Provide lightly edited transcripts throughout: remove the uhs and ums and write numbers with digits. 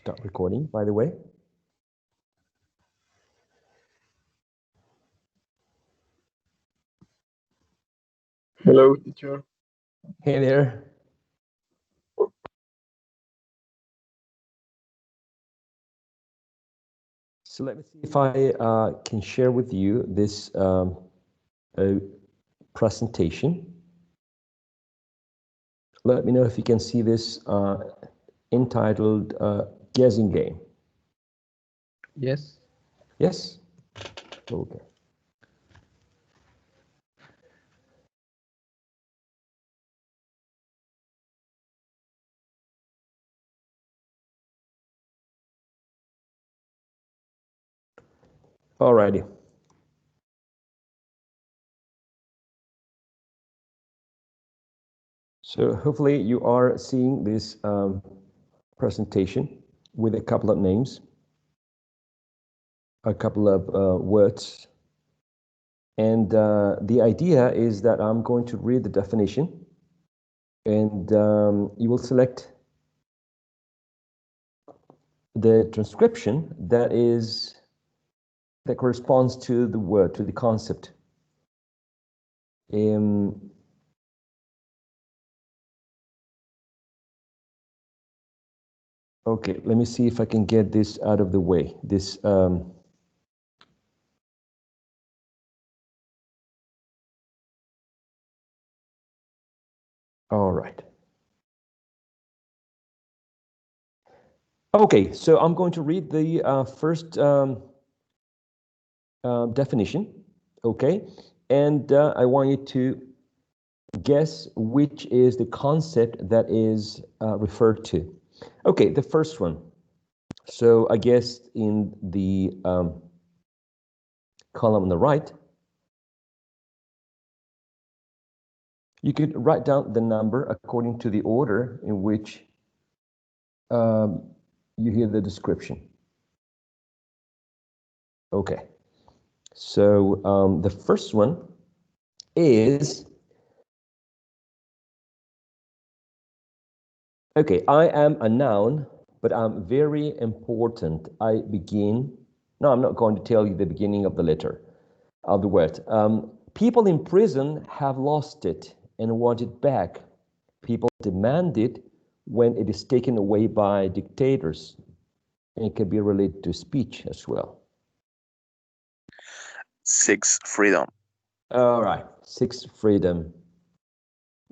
Start recording, by the way. Hello, teacher. Hey there. So let me see if I can share with you this presentation. Let me know if you can see this entitled Guessing Game. Yes. Yes? Okay. Alrighty. So hopefully you are seeing this presentation with a couple of names, a couple of words. And the idea is that I'm going to read the definition, and you will select the transcription that corresponds to the word, to the concept. Okay, let me see if I can get this out of the way. This all right. Okay, so I'm going to read the first definition, okay? And I want you to guess which is the concept that is referred to. Okay, the first one. So I guess in the column on the right, you could write down the number according to the order in which you hear the description. Okay, so the first one is, okay, I am a noun, but I'm very important. I begin, no, I'm not going to tell you the beginning of the letter, of the word. People in prison have lost it and want it back. People demand it when it is taken away by dictators. And it can be related to speech as well. 6, freedom. All right, 6, freedom.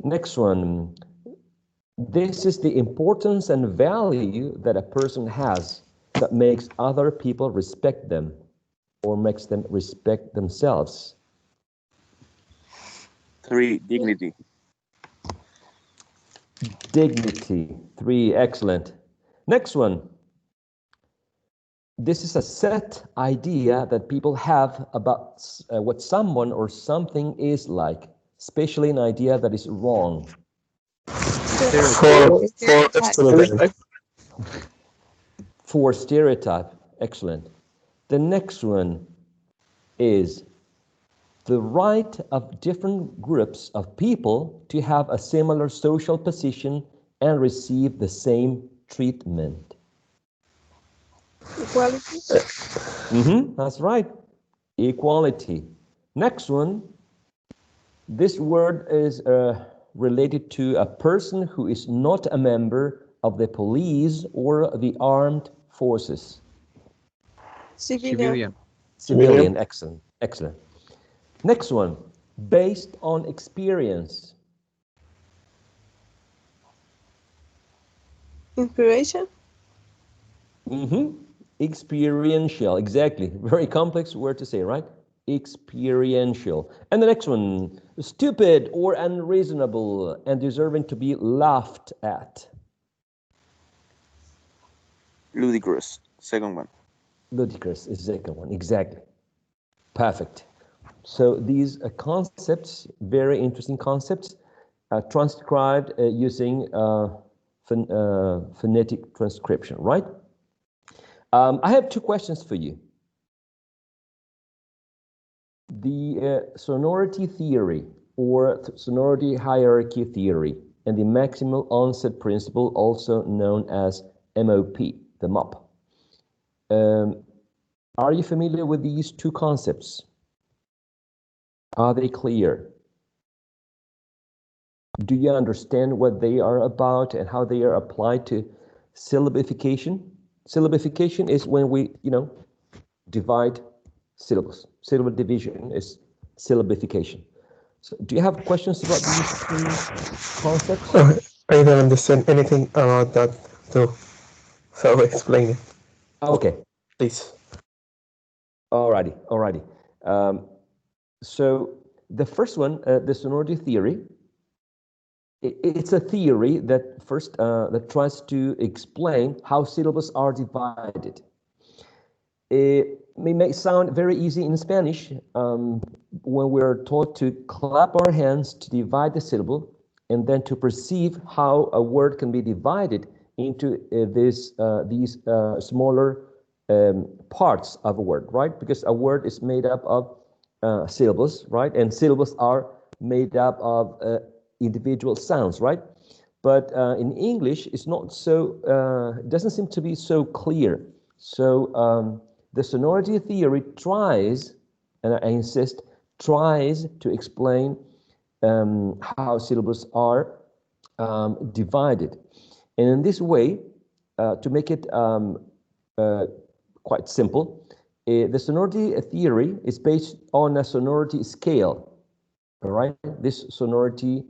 Next one. This is the importance and value that a person has that makes other people respect them or makes them respect themselves. 3, dignity. Dignity, 3, excellent. Next one. This is a set idea that people have about what someone or something is like, especially an idea that is wrong. For stereotype, excellent. The next one is the right of different groups of people to have a similar social position and receive the same treatment. Equality. That's right. Equality. Next one. This word is related to a person who is not a member of the police or the armed forces. Civilian. Civilian, excellent, excellent. Next one, based on experience. Inspiration. Experiential, exactly. Very complex word to say, right? Experiential. And the next one, stupid or unreasonable and deserving to be laughed at. Ludicrous, second one. Ludicrous is the second one, exactly. Perfect. So these concepts, very interesting concepts, transcribed using phonetic transcription, right? I have 2 questions for you. The sonority theory or sonority hierarchy theory and the maximal onset principle, also known as MOP, them up. Are you familiar with these two concepts? Are they clear? Do you understand what they are about and how they are applied to syllabification? Syllabification is when we, divide syllables. Syllable division is syllabification. So do you have questions about these two concepts? I don't understand anything about that too. So explain it, Okay. please. Alrighty. So the first one, the sonority theory, it's a theory that first that tries to explain how syllables are divided. It may sound very easy in Spanish when we're taught to clap our hands to divide the syllable and then to perceive how a word can be divided into these smaller parts of a word, right? Because a word is made up of syllables, right? And syllables are made up of individual sounds, right? But in English, it's not so, it doesn't seem to be so clear. So the sonority theory tries, and I insist, tries to explain how syllables are divided. And in this way, to make it quite simple, the sonority theory is based on a sonority scale. All right, this sonority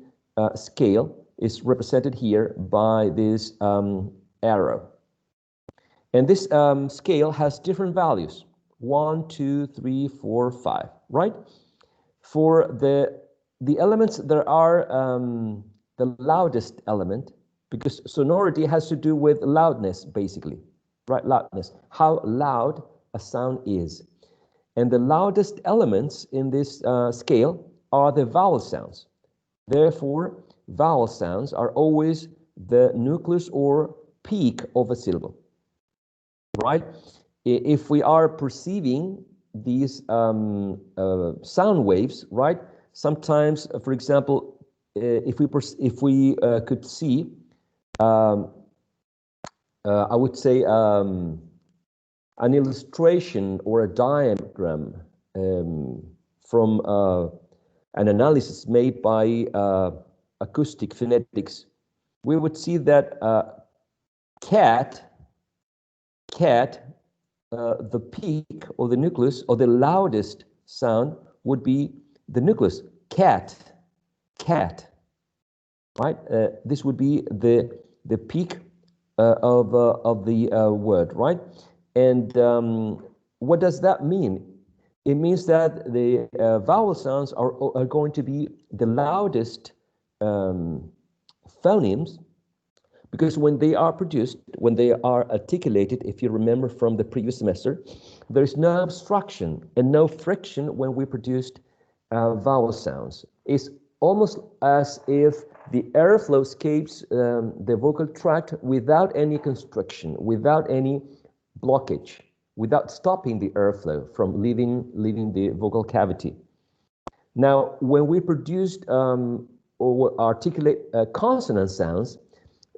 scale is represented here by this arrow. And this scale has different values, 1, 2, 3, 4, 5, right? For the elements that are the loudest element, because sonority has to do with loudness, basically, right? Loudness, how loud a sound is. And the loudest elements in this scale are the vowel sounds. Therefore, vowel sounds are always the nucleus or peak of a syllable, right? If we are perceiving these sound waves, right? Sometimes, for example, if we could see, I would say an illustration or a diagram from an analysis made by acoustic phonetics, we would see that cat, the peak or the nucleus or the loudest sound would be the nucleus, cat, right? This would be the peak of the word, right? And what does that mean? It means that the vowel sounds are going to be the loudest phonemes, because when they are produced, when they are articulated, if you remember from the previous semester, there is no obstruction and no friction when we produced vowel sounds. It's almost as if the airflow escapes the vocal tract without any constriction, without any blockage, without stopping the airflow from leaving the vocal cavity. Now, when we produced or articulate consonant sounds,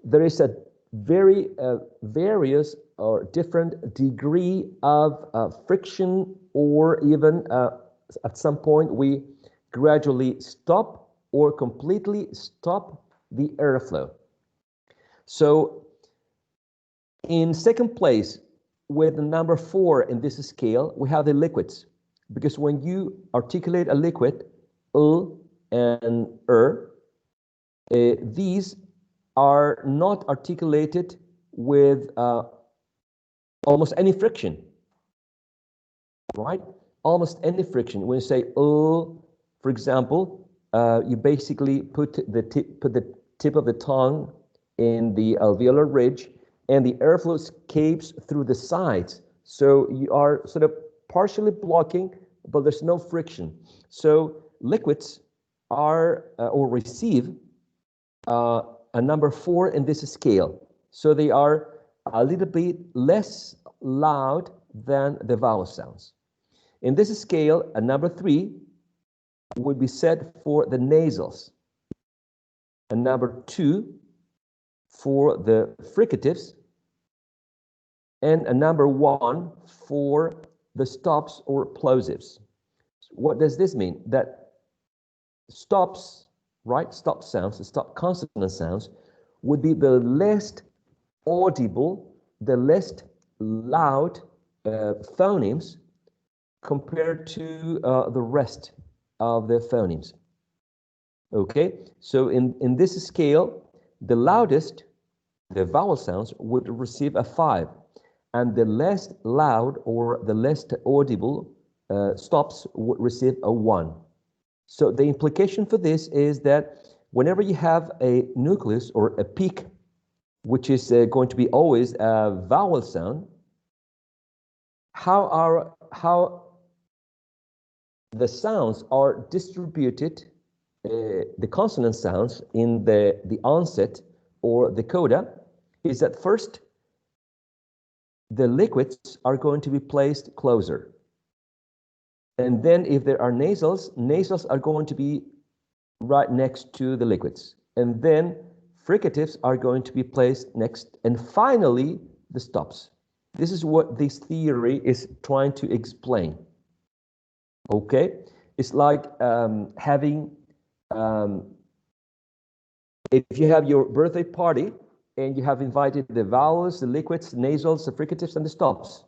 there is a very various or different degree of friction, or even at some point we gradually stop or completely stop the airflow. So in second place, with the number 4 in this scale, we have the liquids, because when you articulate a liquid, and these are not articulated with almost any friction, right? Almost any friction. When you say for example, you basically put the tip of the tongue in the alveolar ridge, and the airflow escapes through the sides. So you are sort of partially blocking, but there's no friction. So liquids are or receive a number 4 in this scale. So they are a little bit less loud than the vowel sounds. In this scale, a number 3 would be set for the nasals, a number 2 for the fricatives, and a number 1 for the stops or plosives. What does this mean? That stops, right? Stop sounds, the stop consonant sounds would be the least audible, the least loud phonemes compared to the rest of the phonemes. Okay, so in this scale, the loudest, the vowel sounds, would receive a 5, and the less loud or the less audible stops would receive a 1. So the implication for this is that whenever you have a nucleus or a peak, which is going to be always a vowel sound, how the sounds are distributed, the consonant sounds in the onset or the coda, is that first the liquids are going to be placed closer. And then if there are nasals, nasals are going to be right next to the liquids. And then fricatives are going to be placed next. And finally, the stops. This is what this theory is trying to explain. Okay? It's like having, if you have your birthday party and you have invited the vowels, the liquids, the nasals, the fricatives, and the stops,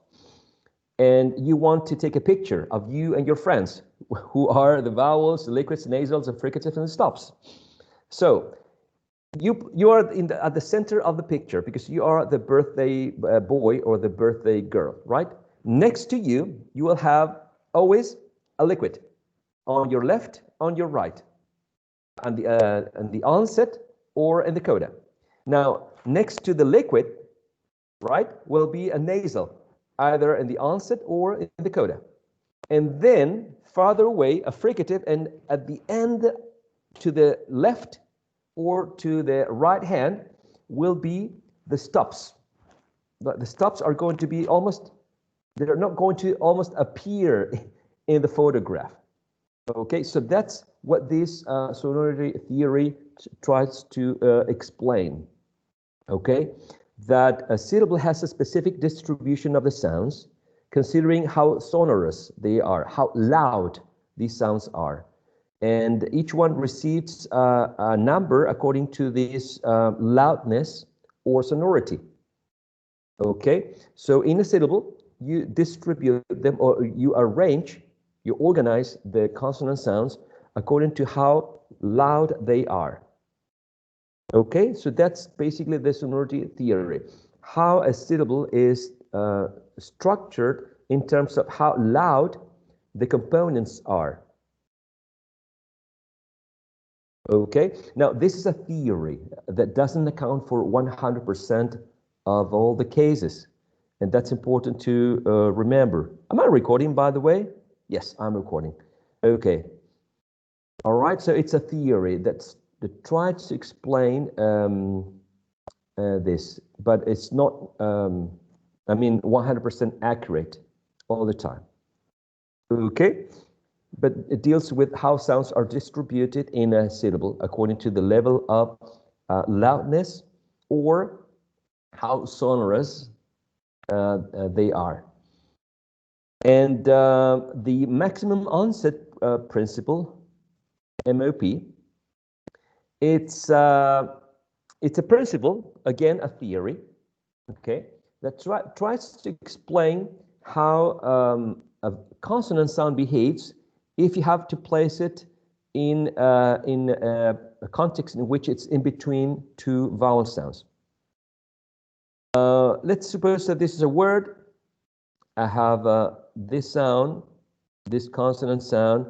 and you want to take a picture of you and your friends who are the vowels, the liquids, nasals, the fricatives, and the stops. So you are at the center of the picture because you are the birthday boy or the birthday girl, right? Next to you, you will have always a liquid on your left, on your right, and the onset or in the coda. Now, next to the liquid, right, will be a nasal, either in the onset or in the coda. And then farther away, a fricative, and at the end to the left or to the right hand will be the stops. But the stops are going to be almost, they're not going to almost appear in the photograph. Okay, so that's what this sonority theory tries to explain. Okay, that a syllable has a specific distribution of the sounds, considering how sonorous they are, how loud these sounds are. And each one receives a number according to this loudness or sonority. Okay, so in a syllable, you distribute them, or you arrange, you organize the consonant sounds according to how loud they are. Okay, so that's basically the sonority theory. How a syllable is structured in terms of how loud the components are. Okay, now this is a theory that doesn't account for 100% of all the cases. And that's important to remember. Am I recording, by the way? Yes, I'm recording. Okay. All right, so it's a theory that tries to explain this, but it's not, 100% accurate all the time. Okay, but it deals with how sounds are distributed in a syllable according to the level of loudness or how sonorous they are. And the maximum onset principle, MOP, it's a principle, again, a theory, okay, that tries to explain how a consonant sound behaves if you have to place it in a context in which it's in between two vowel sounds. Let's suppose that this is a word. I have this sound, this consonant sound,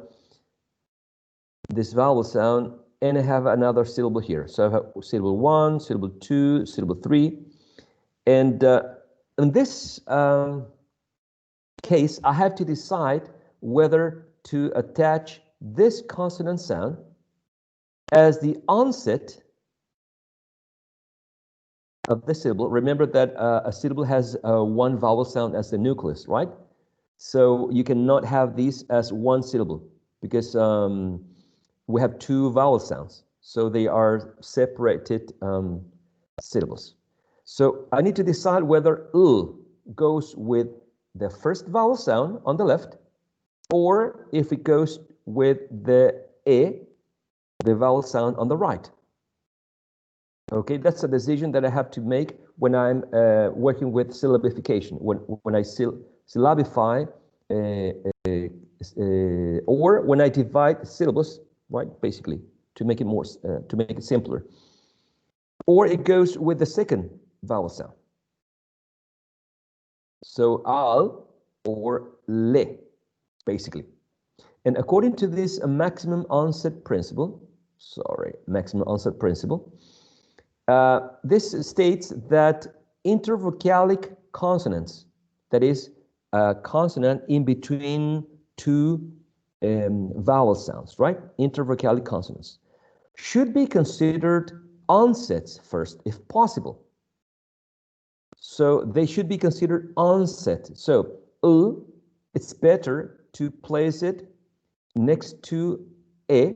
this vowel sound, and I have another syllable here. So I have syllable 1, syllable 2, syllable 3. And in this case, I have to decide whether to attach this consonant sound as the onset of the syllable. Remember that a syllable has one vowel sound as the nucleus, right? So you cannot have these as one syllable because we have two vowel sounds. So they are separated syllables. So I need to decide whether goes with the first vowel sound on the left, or if it goes with the E, the vowel sound on the right. Okay, that's a decision that I have to make when I'm working with syllabification, when I syllabify, or when I divide syllables, right, basically, to make it more, to make it simpler. Or it goes with the second vowel sound. So al or le, basically. And according to this maximum onset principle, this states that intervocalic consonants, that is a consonant in between two vowel sounds, right? Intervocalic consonants should be considered onsets first, if possible. So they should be considered onset. So it's better to place it next to E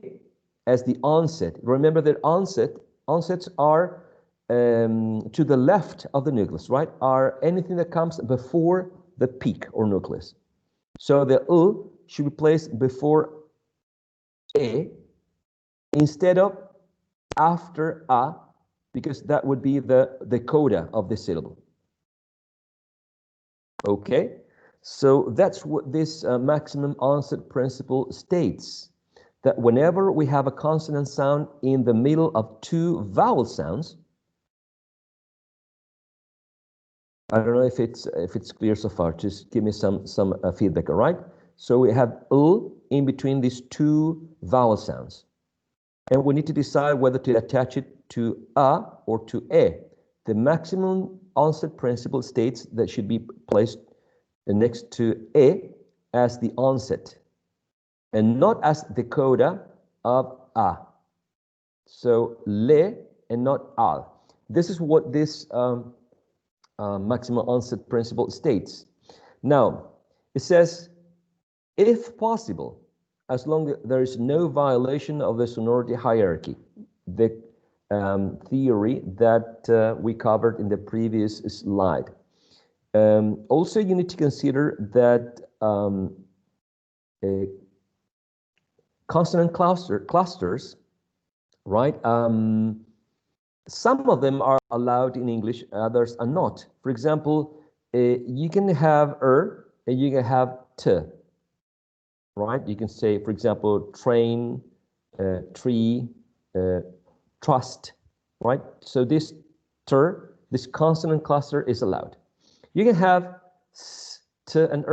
as the onset. Remember that onsets are to the left of the nucleus, right? Are anything that comes before the peak or nucleus. So the should be placed before E instead of after A, because that would be the coda of the syllable. Okay, so that's what this maximum onset principle states, that whenever we have a consonant sound in the middle of two vowel sounds, I don't know if it's clear so far. Just give me some feedback. All right. So we have in between these two vowel sounds, and we need to decide whether to attach it to a or to e. The maximum onset principle states that should be placed next to e as the onset, and not as the coda of a. So le and not al. This is what this maximum onset principle states. Now, it says, if possible, as long as there is no violation of the sonority hierarchy, the theory that we covered in the previous slide. Also, you need to consider that consonant clusters, right? Some of them are allowed in English, others are not. For example, you can have and you can have t, right? You can say, for example, train, tree, trust, right? So this this consonant cluster is allowed. You can have s, t, and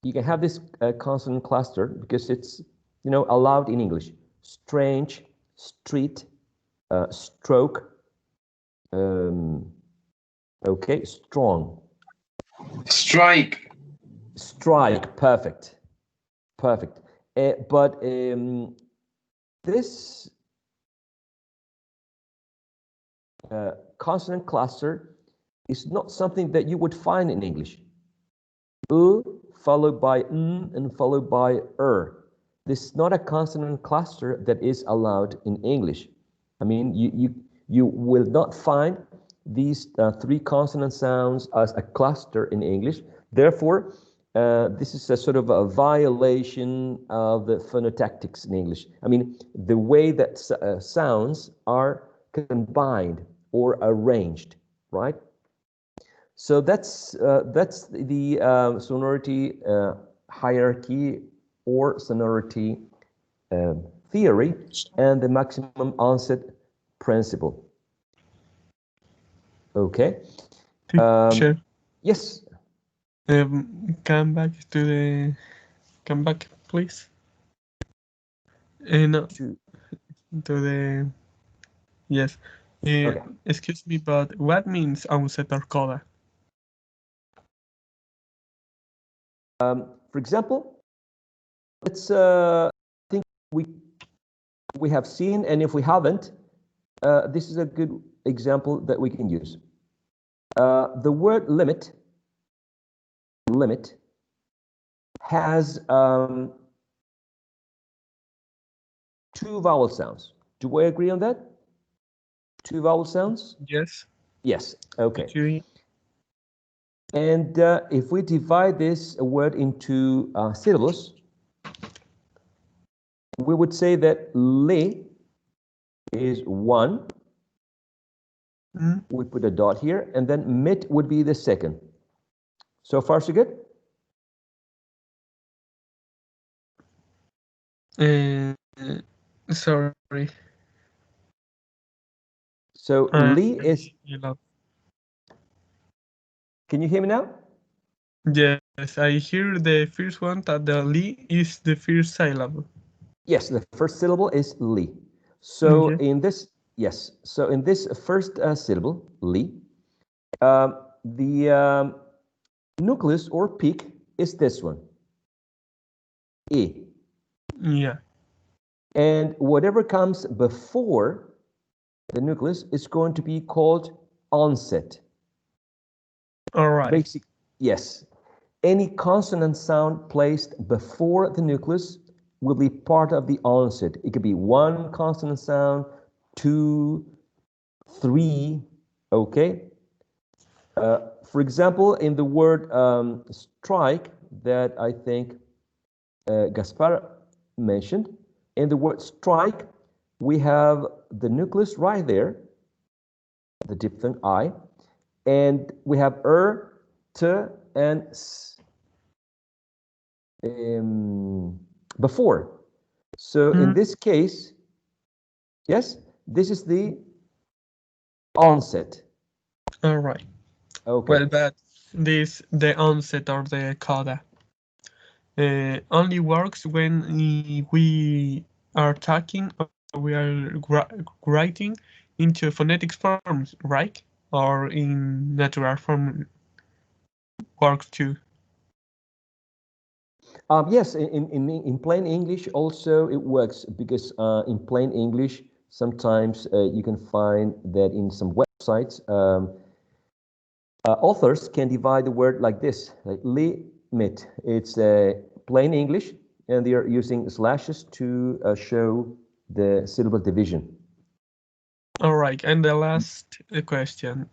You can have this consonant cluster because it's, allowed in English. Strange, street, stroke, okay, strong. Strike. Strike, perfect. But this consonant cluster is not something that you would find in English. Followed by and followed by This is not a consonant cluster that is allowed in English. I mean, you will not find these three consonant sounds as a cluster in English. Therefore, this is a sort of a violation of the phonotactics in English. I mean, the way that sounds are combined or arranged, right? So that's the sonority hierarchy or sonority theory and the maximum onset principle. Okay. Teacher. Yes. Come back, please. No, to the, yes. Okay. Excuse me, but what means onset or coda? For example, let's think we have seen, and if we haven't, this is a good example that we can use. The word limit has two vowel sounds. Do we agree on that? Two vowel sounds? Yes. Yes. Okay. And if we divide this word into syllables, we would say that le is one. We put a dot here, and then mit would be the second. So far, so good? Sorry. So li is. Can you hear me now? Yes, I hear the first one that the li is the first syllable. Yes, the first syllable is li. So in this, yes, so in this first syllable, li, the nucleus or peak is this one, e. Yeah. And whatever comes before the nucleus is going to be called onset. All right. Yes. Any consonant sound placed before the nucleus will be part of the onset. It could be one consonant sound, 2, 3, okay? For example, in the word strike that I think Gaspar mentioned, in the word strike, we have the nucleus right there, the diphthong I, and we have t, and s before. So in this case, yes, this is the onset. All right. Okay. Well, but the onset or the coda only works when we are talking or we are writing into phonetic forms, right? Or in natural form works too. Yes, in plain English also it works because in plain English sometimes you can find that in some websites authors can divide the word like this, like limit. It's plain English, and they are using slashes to show the syllable division. All right, and the last question.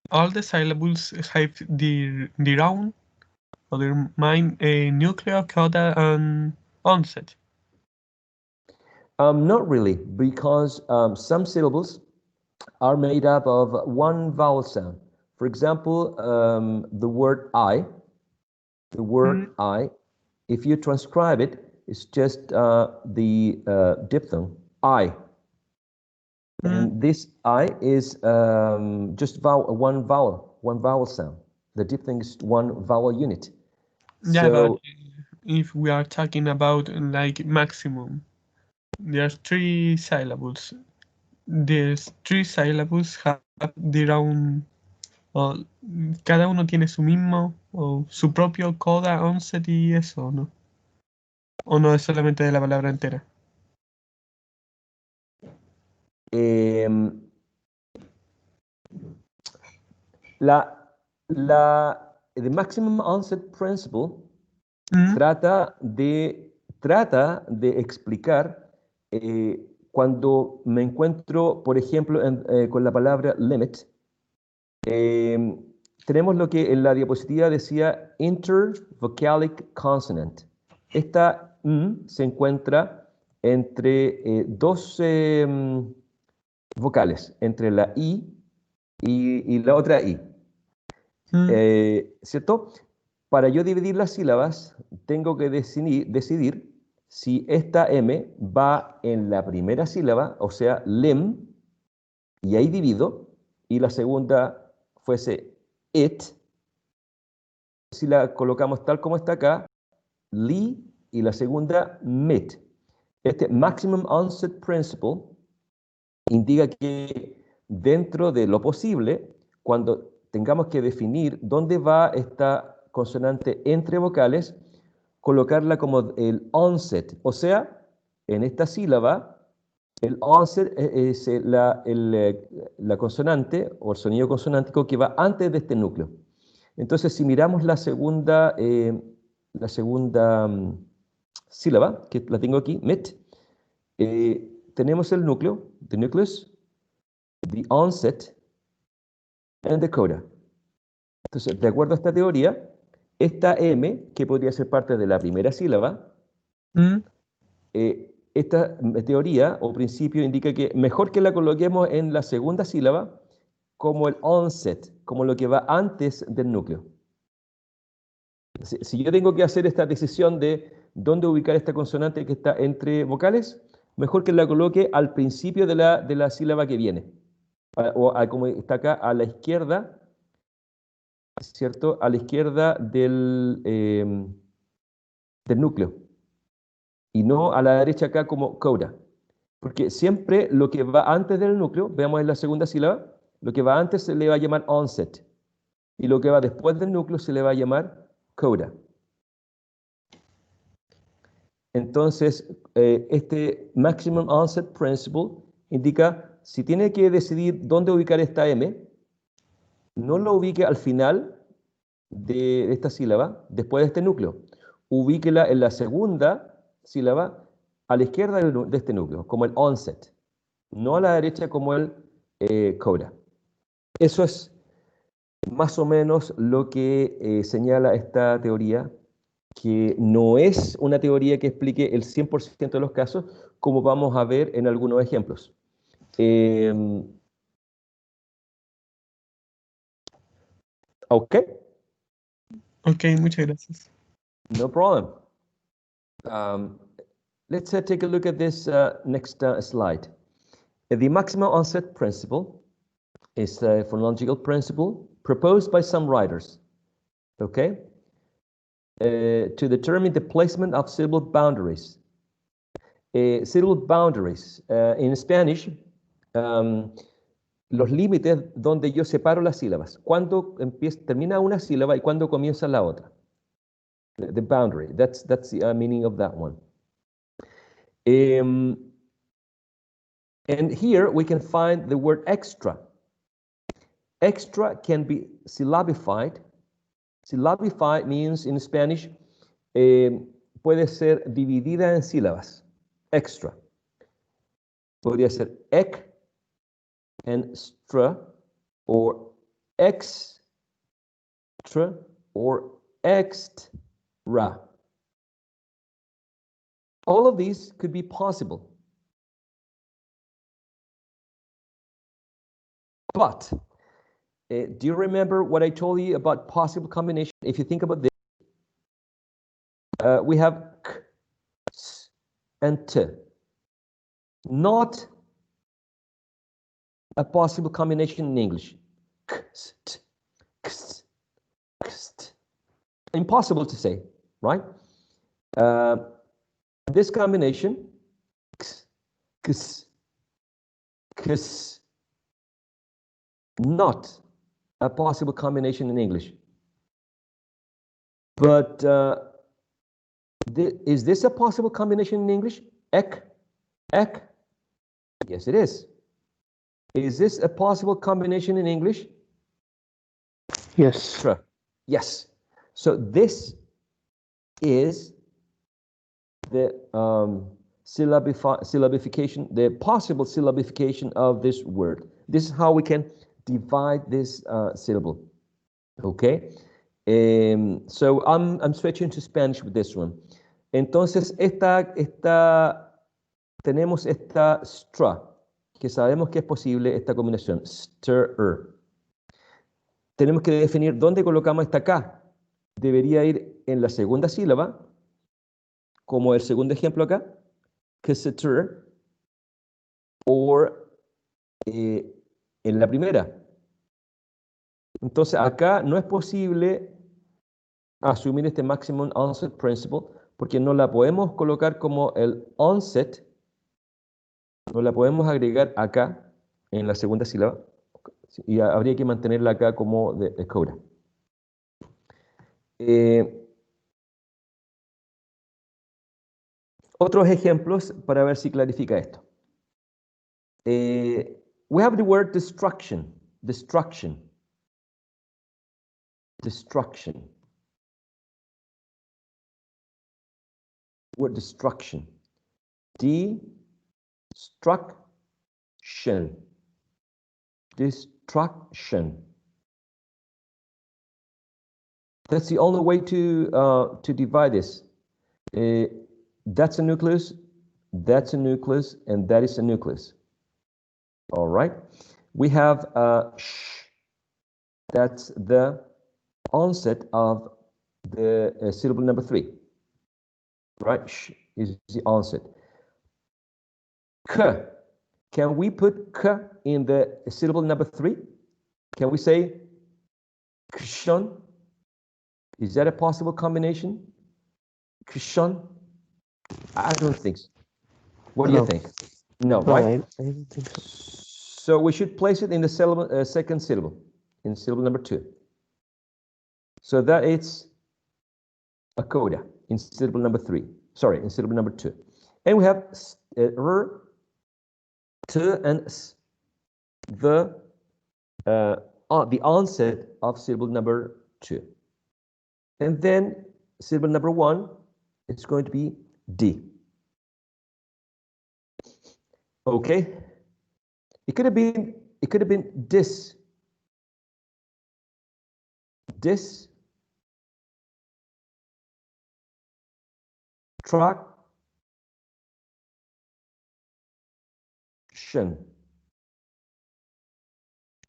All the syllables have their own or their main nuclear, coda, and onset. Not really, because some syllables are made up of one vowel sound. For example, the word I, if you transcribe it, it's just the diphthong, I. And this I is just one vowel sound. The diphthong is one vowel unit. Yeah, So, but if we are talking about like maximum, there's 3 syllables. These 3 syllables have their own, o cada uno tiene su mismo o su propio coda, onset y eso, ¿no? ¿O no es solamente de la palabra entera? the maximum onset principle Mm, trata de explicar cuando me encuentro, por ejemplo, con la palabra limit, tenemos lo que en la diapositiva decía intervocalic consonant. Esta se encuentra entre dos vocales, entre la I y la otra I. ¿Cierto? Para yo dividir las sílabas, tengo que decidir si esta M va en la primera sílaba, o sea, lim, y ahí divido, y la segunda fuese it. Si la colocamos tal como está acá, li, y la segunda mit. Este maximum onset principle indica que dentro de lo posible, cuando tengamos que definir dónde va esta consonante entre vocales, colocarla como el onset, o sea, en esta sílaba, el onset es la consonante o el sonido consonántico que va antes de este núcleo. Entonces, si miramos la segunda sílaba, que la tengo aquí, mit, tenemos el núcleo, the nucleus, the onset, and the coda. Entonces, de acuerdo a esta teoría, esta M, que podría ser parte de la primera sílaba, Mm. esta teoría o principio indica que mejor que la coloquemos en la segunda sílaba como el onset, como lo que va antes del núcleo. Si yo tengo que hacer esta decisión de dónde ubicar esta consonante que está entre vocales, mejor que la coloque al principio de la sílaba que viene, como está acá a la izquierda, ¿cierto? A la izquierda del núcleo, y no a la derecha acá como coda. Porque siempre lo que va antes del núcleo, veamos en la segunda sílaba, lo que va antes se le va a llamar onset, y lo que va después del núcleo se le va a llamar coda. Entonces, este Maximum Onset Principle indica, si tiene que decidir dónde ubicar esta M, no lo ubique al final de esta sílaba, después de este núcleo. Ubíquela en la segunda sílaba, a la izquierda de este núcleo, como el onset, no a la derecha como el coda. Eso es más o menos lo que señala esta teoría, que no es una teoría que explique el 100% de los casos, como vamos a ver en algunos ejemplos. Ok, Ok, muchas gracias. no problem. Let's take a look at this next slide. The maximum onset principle is a phonological principle proposed by some writers, okay, to determine the placement of syllable boundaries. Syllable boundaries, in Spanish, los límites donde yo separo las sílabas, cuando termina una sílaba y cuando comienza la otra. The boundary, that's the meaning of that one. And here we can find the word extra. Extra can be syllabified. Syllabify means in Spanish, puede ser dividida en sílabas. Extra. Podría ser ek and stra, or extra, or extra. All of these could be possible. But do you remember what I told you about possible combination? If you think about this, we have k, s, and t. Not a possible combination in English. Kst, kst, kst. Impossible to say, right? This combination, ks, ks, ks, not a possible combination in English. But is this a possible combination in English? Ek, ek? Yes, it is. Is this a possible combination in English? Yes. Sure. Yes. So this is the syllabification, the possible syllabification of this word. This is how we can divide this syllable. Okay. So I'm switching to Spanish with this one. Entonces, tenemos esta stra, que sabemos que es posible esta combinación, stir. Tenemos que definir dónde colocamos esta K. Debería ir en la segunda sílaba, como el segundo ejemplo acá, kster, o en la primera. Entonces, acá no es posible asumir este maximum onset principle, porque no la podemos colocar como el onset, no la podemos agregar acá en la segunda sílaba, y habría que mantenerla acá como de coda. Otros ejemplos para ver si clarifica esto. We have the word destruction. Destruction. Destruction. Word destruction. Destruction. Destruction. That's the only way to divide this. That's a nucleus, that's a nucleus, and that is a nucleus. All right. We have sh. That's the onset of the syllable number 3. Right? Sh is the onset. K. Can we put k in the syllable number 3? Can we say kshon? Is that a possible combination? Kshon? I don't think so. What do you think? No, right? I don't think so. So we should place it in the syllable, second syllable, in syllable number 2. So that it's a coda in syllable number 3. Sorry, in syllable number 2. And we have r, t, and s. The onset of syllable number 2. And then syllable number 1 is going to be D. Okay? It could have been dis. Dis. Traction.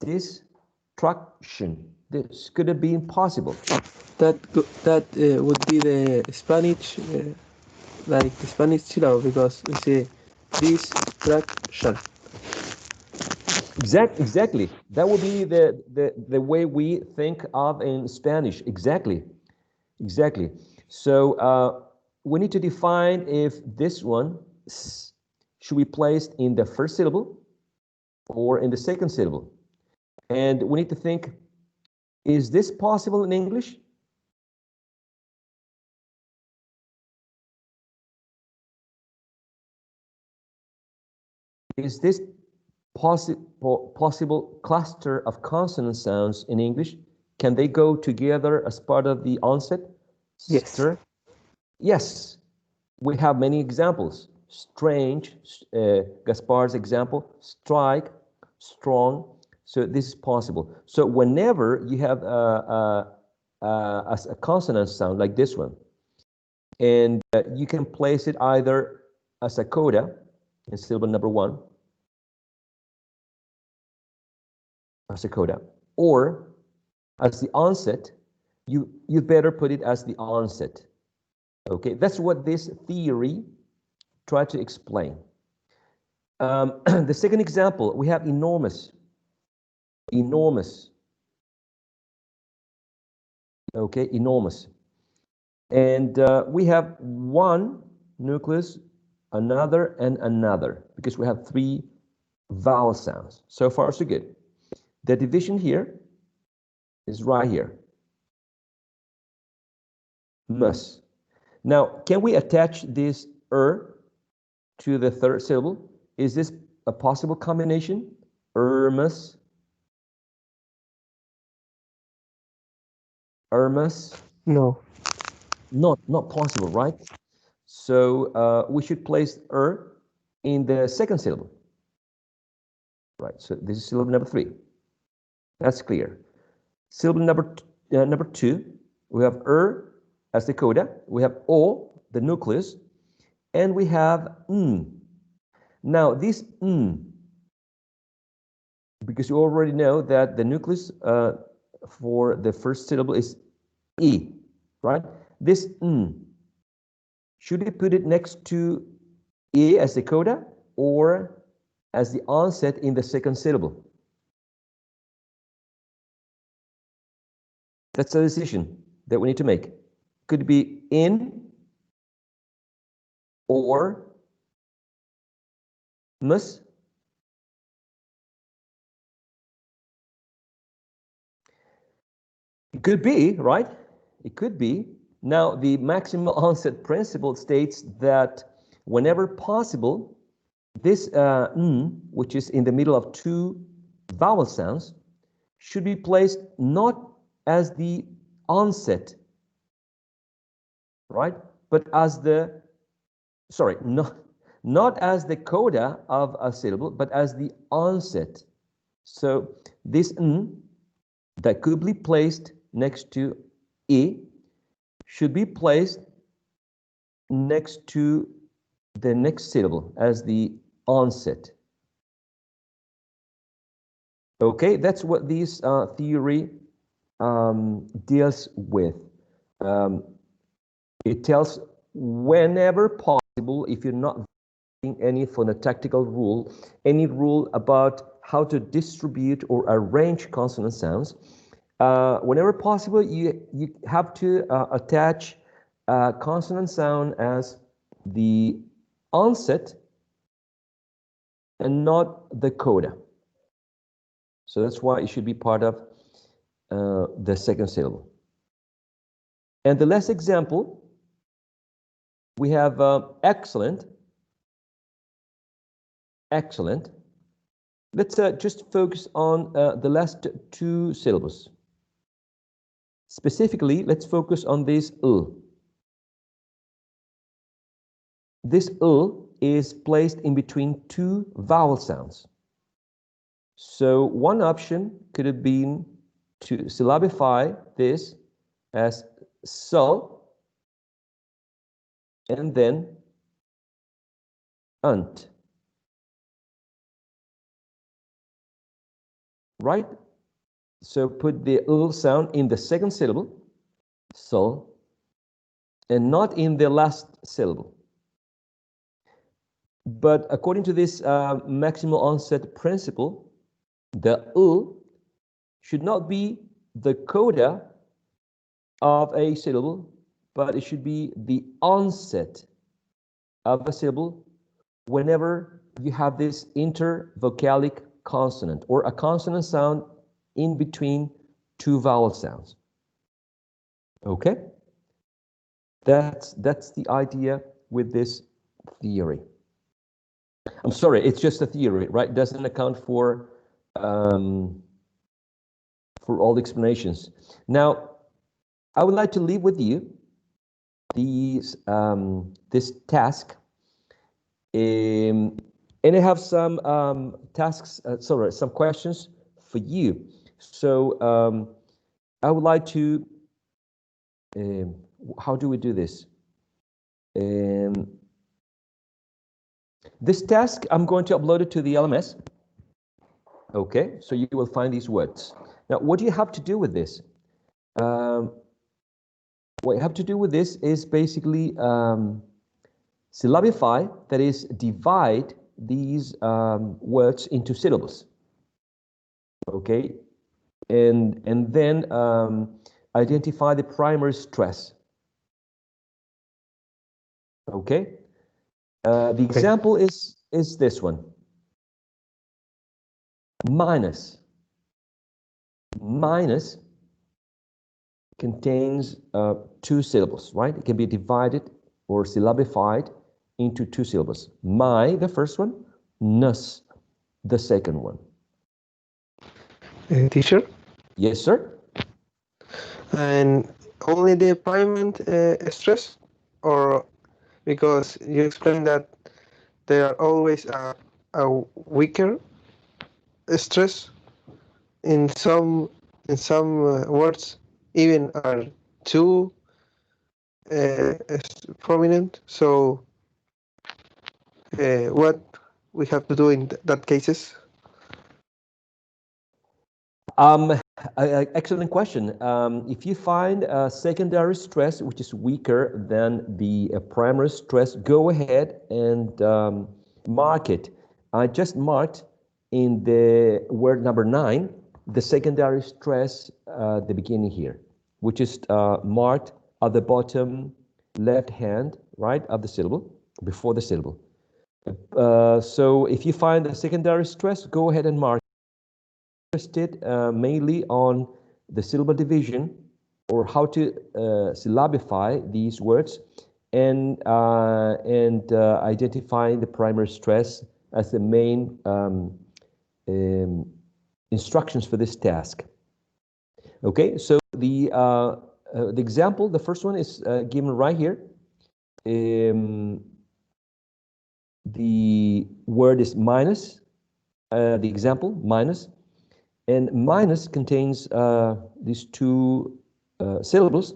Distraction. This could have been possible. That would be the Spanish, like the Spanish syllable, because we say distraction. Exactly. That would be the way we think of in Spanish. Exactly. So we need to define if this one should be placed in the first syllable or in the second syllable. And we need to think, is this possible in English? Is this possible cluster of consonant sounds in English? Can they go together as part of the onset? Yes. Sir? Yes. We have many examples. Strange, Gaspar's example, strike, strong. So this is possible. So whenever you have a consonant sound like this one, and you can place it either as a coda in syllable number 1, as a coda, or as the onset, you better put it as the onset. Okay, that's what this theory tried to explain. The second example, we have enormous. Enormous. Okay, enormous. And we have one nucleus, another, and another, because we have 3 vowel sounds. So far, so good. The division here is right here. Mus. Now, can we attach this to the third syllable? Is this a possible combination? Mus. No. Not possible, right? So we should place in the second syllable. Right, so this is syllable number 3. That's clear. Syllable number 2, we have as the coda, we have o, the nucleus, and we have n. Now this n, because you already know that the nucleus for the first syllable is e, right? This n, should we put it next to e as the coda or as the onset in the second syllable? That's a decision that we need to make. Could it be in or mus? It could be, right? It could be. Now, the maximal onset principle states that whenever possible, this n, which is in the middle of 2 vowel sounds, should be placed not as the onset, right? But as the, sorry, not as the coda of a syllable, but as the onset. So this n that could be placed next to E should be placed next to the next syllable as the onset. Okay, that's what this theory deals with. It tells whenever possible, if you're not any phonotactical rule, any rule about how to distribute or arrange consonant sounds, whenever possible, you have to attach consonant sound as the onset and not the coda. So that's why it should be part of the second syllable. And the last example, we have excellent. Excellent. Let's just focus on the last two syllables. Specifically, let's focus on this L. This L is placed in between two vowel sounds. So one option could have been to syllabify this as so and then unt. Right? So put the L sound in the second syllable, so, and not in the last syllable. But according to this maximal onset principle, the L should not be the coda of a syllable, but it should be the onset of a syllable whenever you have this intervocalic consonant or a consonant sound in between two vowel sounds. Okay? That's the idea with this theory. I'm sorry, it's just a theory, right? It doesn't account for all the explanations. Now, I would like to leave with you these this task, and I have some some questions for you. So I would like to. How do we do this? This task, I'm going to upload it to the LMS. Okay, so you will find these words. Now, what do you have to do with this? What you have to do with this is basically syllabify, that is, divide these words into syllables. Okay, and then identify the primary stress. Okay, the example is this one. Minus. Minus contains two syllables, right? It can be divided or syllabified into two syllables. My, the first one, nus, the second one. Teacher? Yes, sir? And only the primary stress? Or because you explained that there are always a weaker stress in some words, even are too prominent. So what we have to do in that cases? Excellent question. If you find a secondary stress which is weaker than the primary stress, go ahead and mark it. I just marked in the word number 9 the secondary stress at the beginning here, which is marked at the bottom left hand, right, of the syllable, before the syllable. So if you find a secondary stress, go ahead and mark. Interested mainly on the syllable division or how to syllabify these words and identifying the primary stress as the main instructions for this task. Okay, so the example, the first one is given right here. The word is minus, the example, minus. And minus contains these two syllables.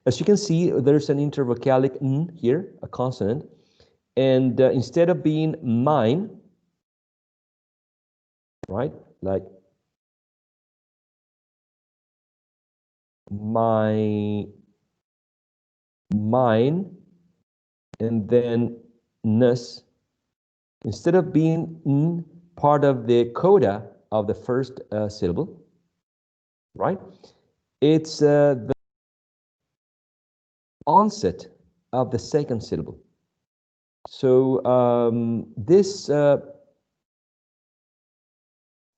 As you can see, there's an intervocalic n here, a consonant, and instead of being mine, right, like mine, and then ness, instead of being n part of the coda of the first syllable, right, it's the onset of the second syllable. So this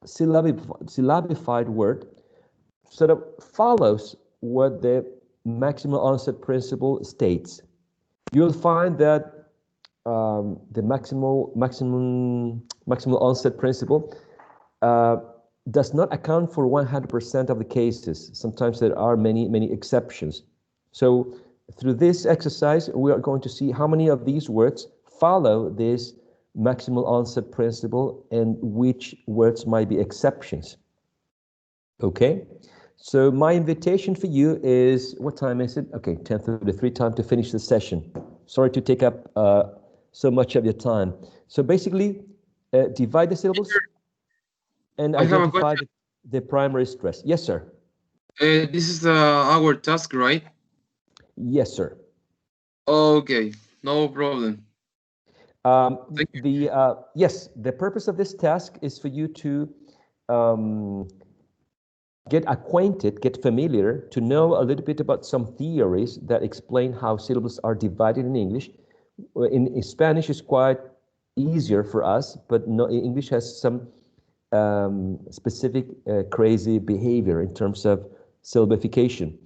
syllabified word sort of follows what the maximal onset principle states. You'll find that the maximal onset principle does not account for 100% of the cases. Sometimes there are many exceptions. So through this exercise, we are going to see how many of these words follow this maximal onset principle and which words might be exceptions. Okay, so my invitation for you is, what time is it? Okay, 10:33, time to finish the session. Sorry to take up so much of your time. So basically, divide the syllables and identify the primary stress. Yes, sir. This is our task, right? Yes, sir. Okay, no problem. Yes, the purpose of this task is for you to get acquainted, get familiar, to know a little bit about some theories that explain how syllables are divided in English. In Spanish, it's quite easier for us, but no, English has some specific crazy behavior in terms of syllabification.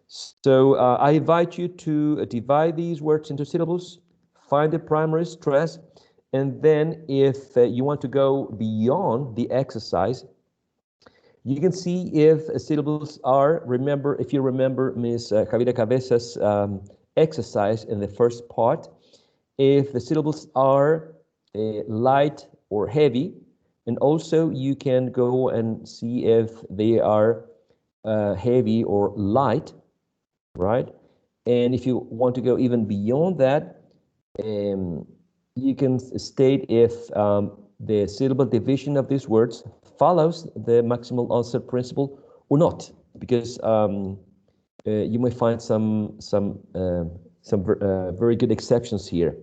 So I invite you to divide these words into syllables, find the primary stress, and then if you want to go beyond the exercise, you can see if syllables are, if you remember Ms. Javiera Cabezas' exercise in the first part, if the syllables are light or heavy, and also you can go and see if they are heavy or light, right? And if you want to go even beyond that, you can state if the syllable division of these words follows the maximal onset principle or not, because you may find some very good exceptions here.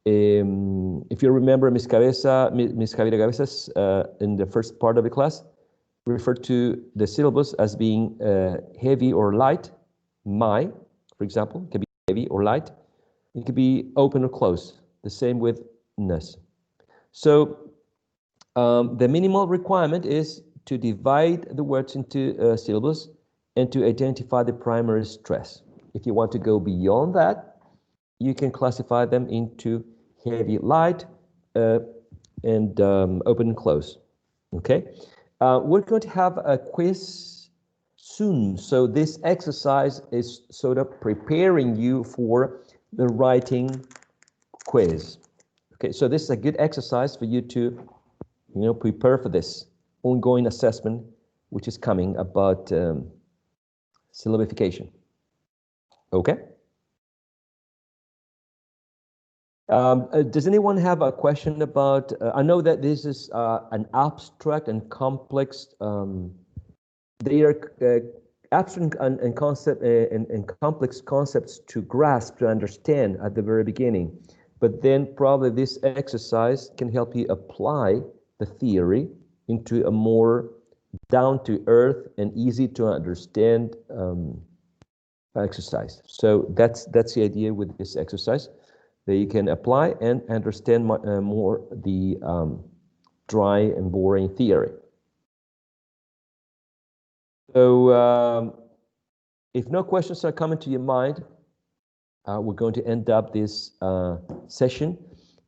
If you remember, Ms. Javiera Cabezas, in the first part of the class, referred to the syllables as being heavy or light. My, for example, can be heavy or light. It could be open or closed. The same with ness. So the minimal requirement is to divide the words into syllables and to identify the primary stress. If you want to go beyond that, you can classify them into heavy, light, and open and close. Okay, we're going to have a quiz soon, so this exercise is sort of preparing you for the writing quiz. Okay, so this is a good exercise for you to, prepare for this ongoing assessment, which is coming about syllabification. Okay. Does anyone have a question about, I know that this is an abstract and complex, they are abstract and concept and complex concepts to grasp, to understand at the very beginning, but then probably this exercise can help you apply the theory into a more down-to-earth and easy to understand exercise. So that's the idea with this exercise, that you can apply and understand more the dry and boring theory. So if no questions are coming to your mind, we're going to end up this session.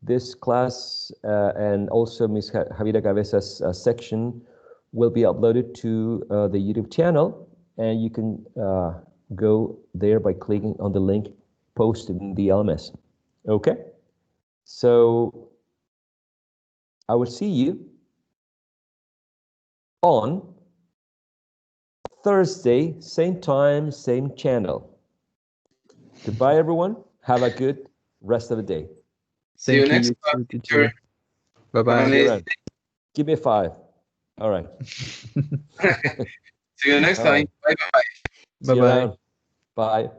This class and also Ms. Javiera Cabezas' section will be uploaded to the YouTube channel, and you can go there by clicking on the link posted in the LMS. Okay, so I will see you on Thursday, same time, same channel. Goodbye, everyone. Have a good rest of the day. See you Thank next you, time, teacher. teacher. Bye Have a bye. See you nice around. Give me a 5. All right. See you next All time. right. Bye bye. See you Bye bye. around. Bye.